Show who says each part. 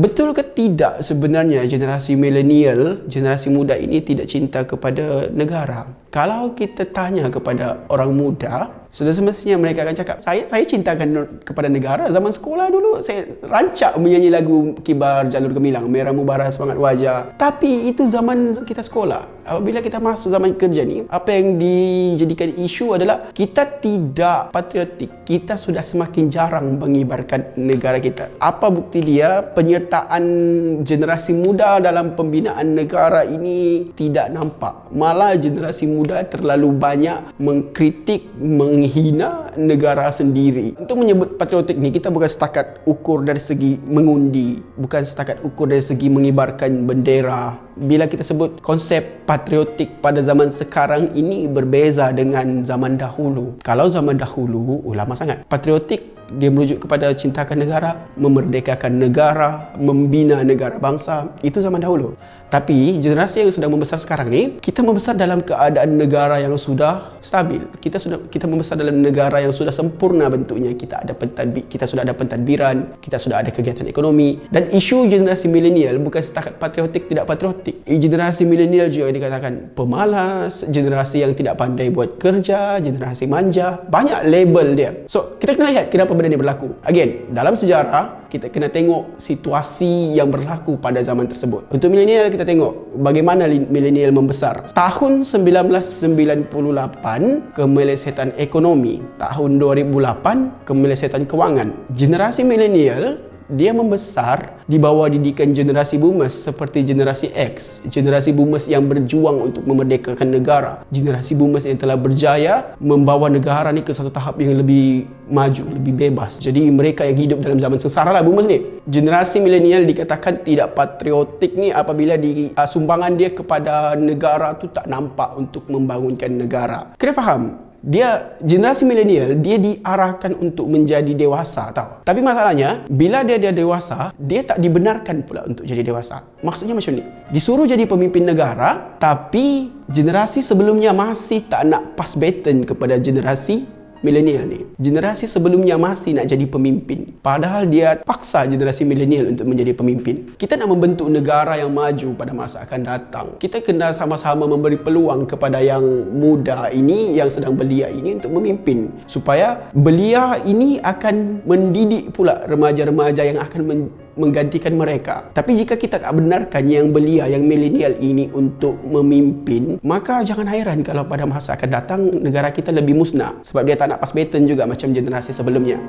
Speaker 1: Betul ke tidak sebenarnya generasi milenial, generasi muda ini tidak cinta kepada negara? Kalau kita tanya kepada orang muda, sudah semestinya mereka akan cakap, saya cintakan kepada negara. Zaman sekolah dulu saya rancak menyanyi lagu Kibar Jalur Gemilang, Merah Mubara Semangat Wajah. Tapi itu zaman kita sekolah. Apabila kita masuk zaman kerja ni, apa yang dijadikan isu adalah kita tidak patriotik. Kita sudah semakin jarang mengibarkan negara kita. Apa bukti dia? Penyertaan generasi muda dalam pembinaan negara ini tidak nampak. Malah generasi muda terlalu banyak mengkritik, menghina negara sendiri. Untuk menyebut patriotik ni, kita bukan setakat ukur dari segi mengundi, bukan setakat ukur dari segi mengibarkan bendera. Bila kita sebut konsep patriotik pada zaman sekarang ini berbeza dengan zaman dahulu. Kalau zaman dahulu, lama sangat. Patriotik dia merujuk kepada cintakan negara, memerdekakan negara, membina negara bangsa. Itu zaman dahulu. Tapi generasi yang sedang membesar sekarang ni, kita membesar dalam keadaan negara yang sudah stabil. Kita membesar dalam negara yang sudah sempurna bentuknya. Kita sudah ada pentadbiran, kita sudah ada kegiatan ekonomi. Dan isu generasi milenial bukan setakat patriotik tidak patriotik. Generasi milenial juga dikatakan pemalas, generasi yang tidak pandai buat kerja, generasi manja. Banyak label dia. So, kita kena lihat kenapa benda ni berlaku. Again, dalam sejarah kita kena tengok situasi yang berlaku pada zaman tersebut. Untuk milenial, kita tengok bagaimana milenial membesar. Tahun 1998, kemelesetan ekonomi. Tahun 2008, kemelesetan kewangan. Generasi milenial dia membesar di bawah didikan generasi boomers seperti generasi X. Generasi boomers yang berjuang untuk memerdekakan negara. Generasi boomers yang telah berjaya membawa negara ni ke satu tahap yang lebih maju, lebih bebas. Jadi mereka yang hidup dalam zaman sengsara lah boomers ni. Generasi milenial dikatakan tidak patriotik ni apabila sumbangan dia kepada negara tu tak nampak untuk membangunkan negara. Kena faham, generasi milenial dia diarahkan untuk menjadi dewasa tau. Tapi masalahnya bila dia dewasa, dia tak dibenarkan pula untuk jadi dewasa. Maksudnya macam ni. Disuruh jadi pemimpin negara, tapi generasi sebelumnya masih tak nak pass baton kepada generasi milenial ni. Generasi sebelumnya masih nak jadi pemimpin. Padahal dia paksa generasi milenial untuk menjadi pemimpin. Kita nak membentuk negara yang maju pada masa akan datang. Kita kena sama-sama memberi peluang kepada yang muda ini, yang sedang belia ini untuk memimpin. Supaya belia ini akan mendidik pula remaja-remaja yang akan menggantikan mereka. Tapi jika kita tak benarkan yang belia, yang milenial ini untuk memimpin, maka jangan hairan kalau pada masa akan datang negara kita lebih musnah. Sebab dia tak nak pass baton juga macam generasi sebelumnya.